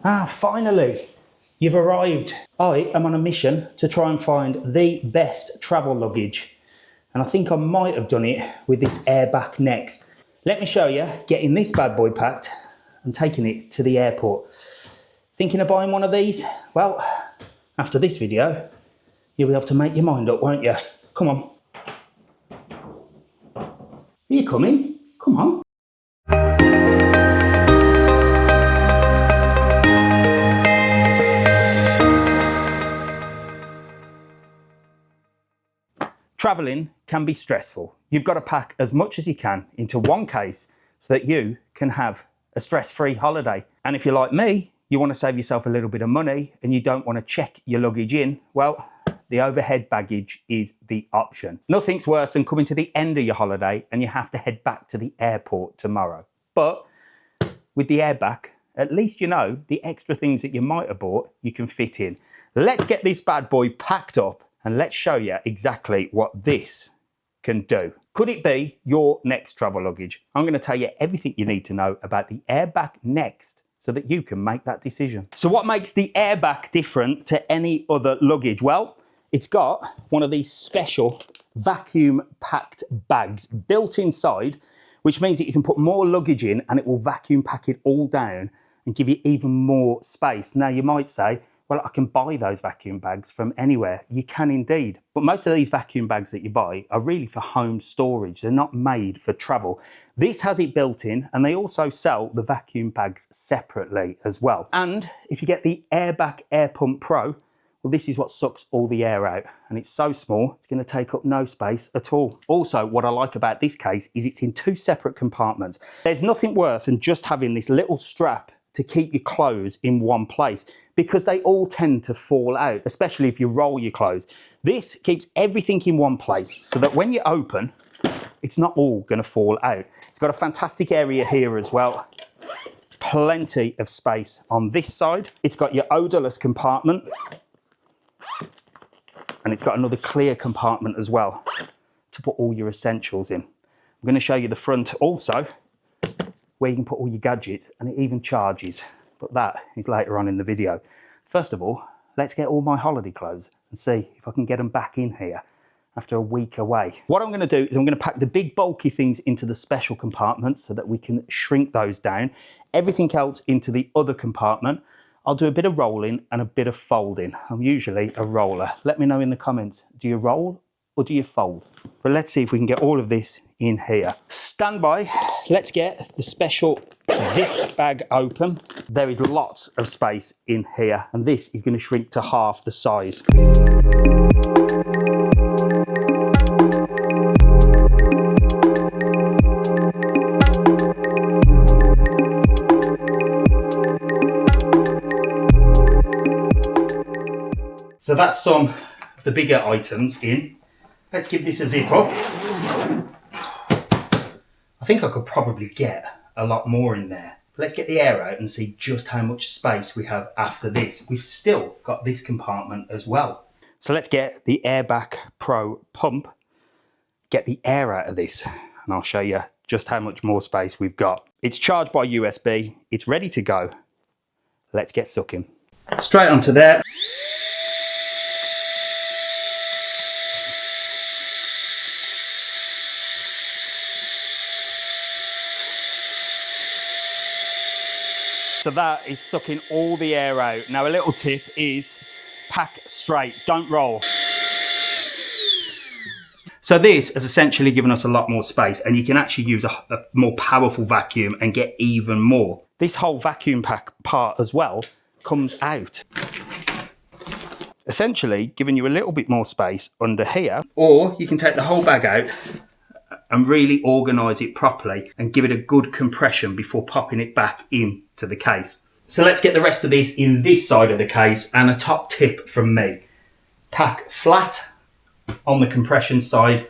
Ah, finally, you've arrived. I am on a mission to try and find the best travel luggage. And I think I might have done it with this Airback NEXT. Let me show you getting this bad boy packed and taking it to the airport. Thinking of buying one of these? Well, after this video, you'll be able to make your mind up, won't you? Come on. Are you coming? Come on. Travelling can be stressful. You've got to pack as much as you can into one case so that you can have a stress-free holiday. And if you're like me, you want to save yourself a little bit of money and you don't want to check your luggage in, well, the overhead baggage is the option. Nothing's worse than coming to the end of your holiday and you have to head back to the airport tomorrow. But with the Airback, at least you know the extra things that you might have bought, you can fit in. Let's get this bad boy packed up and let's show you exactly what this can do. Could it be your next travel luggage? I'm going to tell you everything you need to know about the Airback NEXT so that you can make that decision. So what makes the Airback different to any other luggage? Well, it's got one of these special vacuum packed bags built inside, which means that you can put more luggage in and it will vacuum pack it all down and give you even more space. Now you might say, well, I can buy those vacuum bags from anywhere. You can indeed. But most of these vacuum bags that you buy are really for home storage. They're not made for travel. This has it built in, and they also sell the vacuum bags separately as well. And if you get the Airback Air Pump Pro, well, this is what sucks all the air out. And it's so small, it's going to take up no space at all. Also, what I like about this case is it's in two separate compartments. There's nothing worse than just having this little strap to keep your clothes in one place because they all tend to fall out, especially if you roll your clothes. This keeps everything in one place so that when you open, it's not all going to fall out. It's got a fantastic area here as well. Plenty of space on this side. It's got your odorless compartment and it's got another clear compartment as well to put all your essentials in. I'm going to show you the front also, where you can put all your gadgets and it even charges, but that is later on in the video. First of all, let's get all my holiday clothes and see if I can get them back in here after a week away. What I'm going to do is I'm going to pack the big bulky things into the special compartment so that we can shrink those down. Everything else into the other compartment. I'll do a bit of rolling and a bit of folding. I'm usually a roller. Let me know in the comments, do you roll or do you fold? But let's see if we can get all of this in here. Stand by. Let's get the special zip bag open. There is lots of space in here and this is going to shrink to half the size. So that's some of the bigger items in. Let's give this a zip up. I think I could probably get a lot more in there. Let's get the air out and see just how much space we have after this. We've still got this compartment as well. So let's get the Airback Pro pump, get the air out of this, and I'll show you just how much more space we've got. It's charged by USB, it's ready to go. Let's get sucking. Straight onto there. So that is sucking all the air out. Now a little tip is pack straight, don't roll. So this has essentially given us a lot more space and you can actually use a more powerful vacuum and get even more. This whole vacuum pack part as well comes out. Essentially giving you a little bit more space under here, or you can take the whole bag out and really organise it properly and give it a good compression before popping it back into the case. So let's get the rest of this in this side of the case, and a top tip from me. Pack flat on the compression side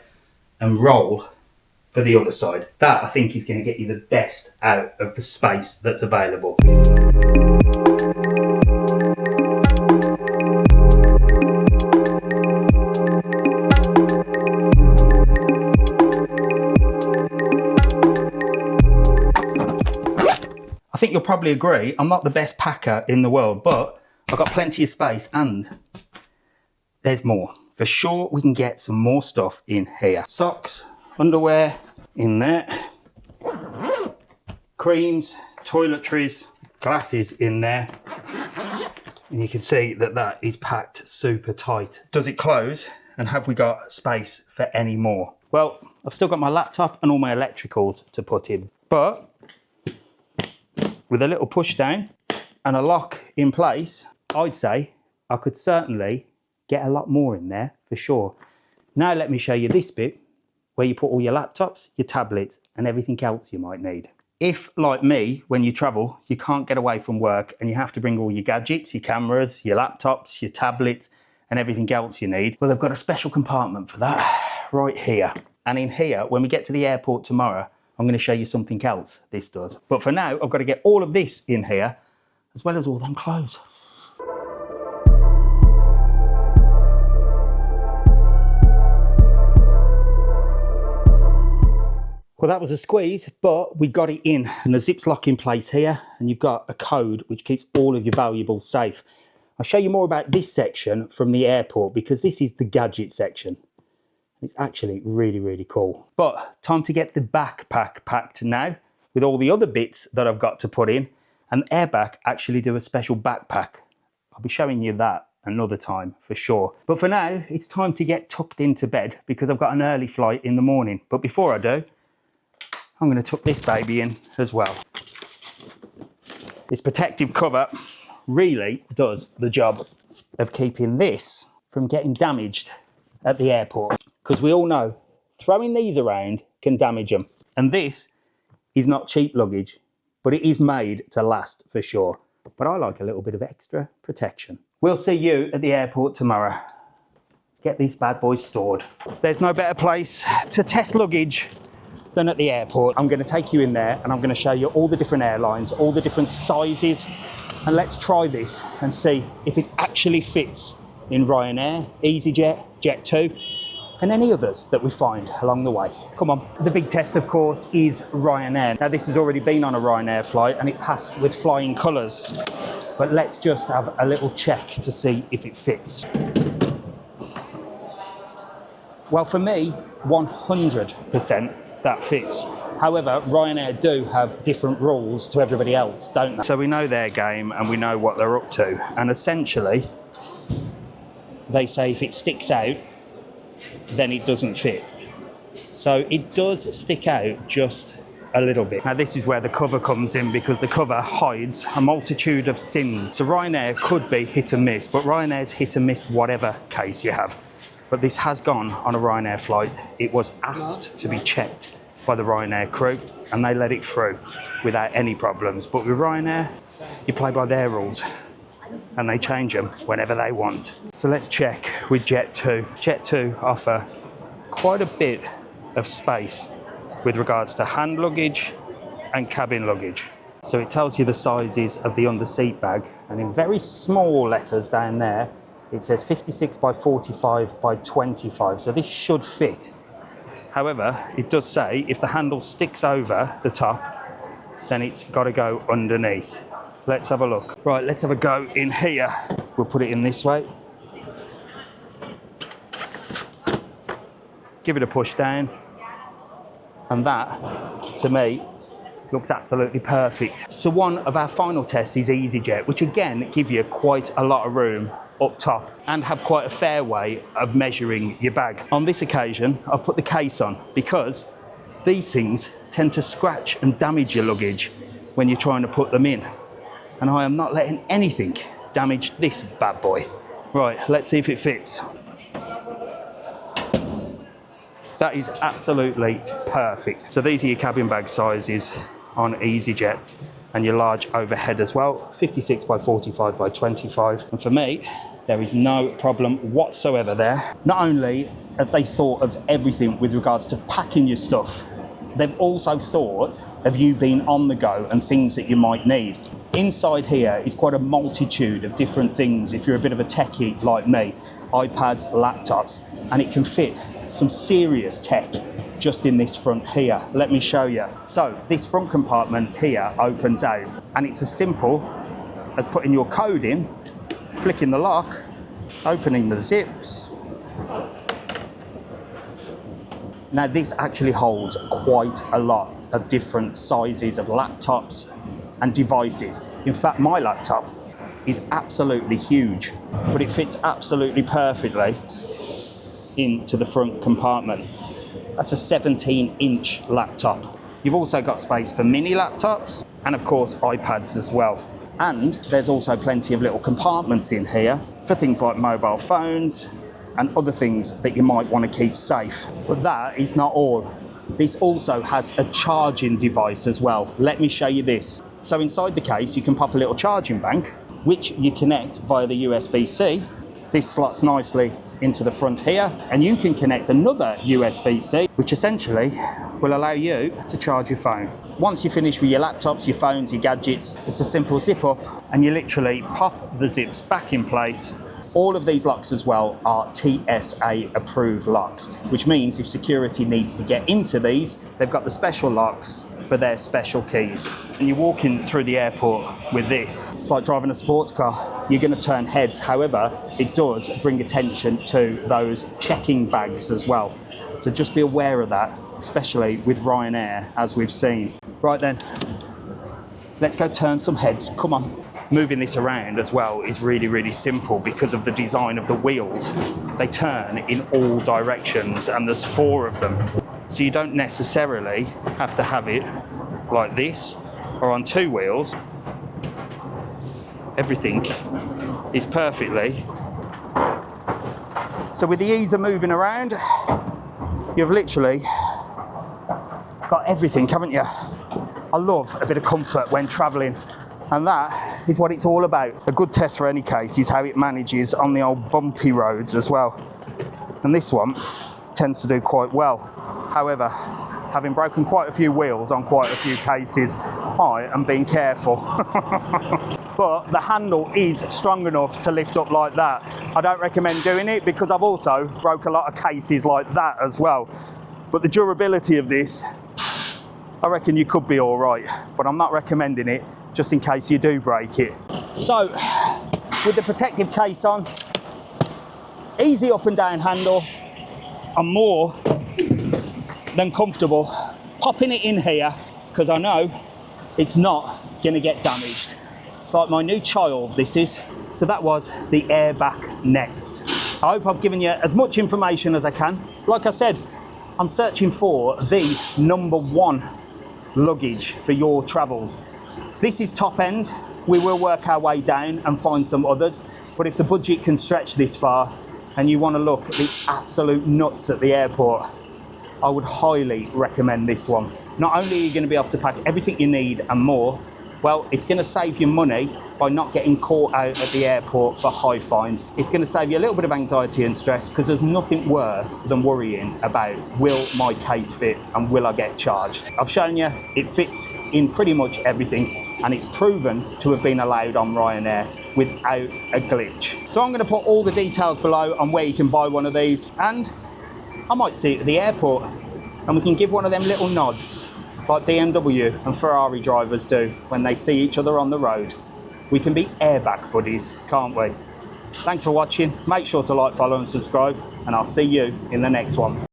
and roll for the other side. That I think is going to get you the best out of the space that's available. I think you'll probably agree, I'm not the best packer in the world, but I've got plenty of space and there's more. For sure, we can get some more stuff in here. Socks, underwear in there, creams, toiletries, glasses in there. And you can see that that is packed super tight. Does it close? And have we got space for any more? Well, I've still got my laptop and all my electricals to put in, but with a little push down and a lock in place, I'd say I could certainly get a lot more in there for sure. Now let me show you this bit where you put all your laptops, your tablets and everything else you might need. If, like me, when you travel, you can't get away from work and you have to bring all your gadgets, your cameras, your laptops, your tablets and everything else you need, well, they've got a special compartment for that right here. And in here, when we get to the airport tomorrow, I'm going to show you something else this does. But for now, I've got to get all of this in here, as well as all them clothes. Well, that was a squeeze, but we got it in, and the zip's lock in place here, and you've got a code which keeps all of your valuables safe. I'll show you more about this section from the airport because this is the gadget section. It's actually really, really cool. But time to get the backpack packed now with all the other bits that I've got to put in. And Airback actually do a special backpack. I'll be showing you that another time for sure. But for now, it's time to get tucked into bed because I've got an early flight in the morning. But before I do, I'm going to tuck this baby in as well. This protective cover really does the job of keeping this from getting damaged at the airport. Because we all know throwing these around can damage them. And this is not cheap luggage, but it is made to last for sure. But I like a little bit of extra protection. We'll see you at the airport tomorrow. Let's get these bad boys stored. There's no better place to test luggage than at the airport. I'm going to take you in there and I'm going to show you all the different airlines, all the different sizes. And let's try this and see if it actually fits in Ryanair, EasyJet, Jet2, and any others that we find along the way. Come on. The big test, of course, is Ryanair. Now, this has already been on a Ryanair flight and it passed with flying colours. But let's just have a little check to see if it fits. Well, for me, 100% that fits. However, Ryanair do have different rules to everybody else, don't they? So we know their game and we know what they're up to. And essentially, they say if it sticks out, then it doesn't fit. So it does stick out just a little bit. Now this is where the cover comes in because the cover hides a multitude of sins. So Ryanair could be hit and miss, but Ryanair's hit and miss whatever case you have. But this has gone on a Ryanair flight. It was asked to be checked by the Ryanair crew and they let it through without any problems. But with Ryanair, you play by their rules and they change them whenever they want. So let's check with Jet2. Jet2 offer quite a bit of space with regards to hand luggage and cabin luggage. So it tells you the sizes of the under-seat bag, and in very small letters down there, it says 56 by 45 by 25. So this should fit. However, it does say if the handle sticks over the top, then it's got to go underneath. Let's have a look. Right, let's have a go in here. We'll put it in this way. Give it a push down. And that, to me, looks absolutely perfect. So one of our final tests is EasyJet, which again, give you quite a lot of room up top and have quite a fair way of measuring your bag. On this occasion, I've put the case on because these things tend to scratch and damage your luggage when you're trying to put them in. And I am not letting anything damage this bad boy. Right, let's see if it fits. That is absolutely perfect. So these are your cabin bag sizes on EasyJet and your large overhead as well, 56 by 45 by 25. And for me, there is no problem whatsoever there. Not only have they thought of everything with regards to packing your stuff, they've also thought of you being on the go and things that you might need. Inside here is quite a multitude of different things. If you're a bit of a techie like me, iPads, laptops, and it can fit some serious tech just in this front here. Let me show you. So this front compartment here opens out, and it's as simple as putting your code in, flicking the lock, opening the zips. Now this actually holds quite a lot of different sizes of laptops and devices. In fact, my laptop is absolutely huge, but it fits absolutely perfectly into the front compartment. That's a 17-inch laptop. You've also got space for mini laptops and of course iPads as well. And there's also plenty of little compartments in here for things like mobile phones and other things that you might want to keep safe. But that is not all. This also has a charging device as well. Let me show you this. So inside the case, you can pop a little charging bank, which you connect via the USB-C. This slots nicely into the front here, and you can connect another USB-C, which essentially will allow you to charge your phone. Once you finish with your laptops, your phones, your gadgets, it's a simple zip up, and you literally pop the zips back in place. All of these locks as well are TSA-approved locks, which means if security needs to get into these, they've got the special locks for their special keys. And you're walking through the airport with this. It's like driving a sports car. You're going to turn heads. However, it does bring attention to those checking bags as well. So just be aware of that, especially with Ryanair, as we've seen. Right then, let's go turn some heads. Come on. Moving this around as well is really, really simple because of the design of the wheels. They turn in all directions, and there's 4 of them. So you don't necessarily have to have it like this or on 2 wheels. Everything is perfectly. So with the ease of moving around, you've literally got everything, haven't you? I love a bit of comfort when traveling, and that is what it's all about. A good test for any case is how it manages on the old bumpy roads as well. And this one tends to do quite well. However, having broken quite a few wheels on quite a few cases, I am being careful. But the handle is strong enough to lift up like that. I don't recommend doing it because I've also broke a lot of cases like that as well. But the durability of this, I reckon you could be all right, but I'm not recommending it just in case you do break it. So, with the protective case on, easy up and down handle, I'm more than comfortable popping it in here because I know it's not going to get damaged. It's like my new child, this is. So that was the Airback NEXT. I hope I've given you as much information as I can. Like I said, I'm searching for the #1 luggage for your travels. This is top end. We will work our way down and find some others. But if the budget can stretch this far and you want to look at the absolute nuts at the airport, I would highly recommend this one. Not only are you going to be able to pack everything you need and more, well, it's going to save you money by not getting caught out at the airport for high fines. It's going to save you a little bit of anxiety and stress because there's nothing worse than worrying about, will my case fit and will I get charged? I've shown you it fits in pretty much everything, and it's proven to have been allowed on Ryanair without a glitch. So I'm going to put all the details below on where you can buy one of these, and I might see it at the airport and we can give one of them little nods like BMW and Ferrari drivers do when they see each other on the road. We can be airbag buddies, can't we? Thanks for watching. Make sure to like, follow and subscribe, and I'll see you in the next one.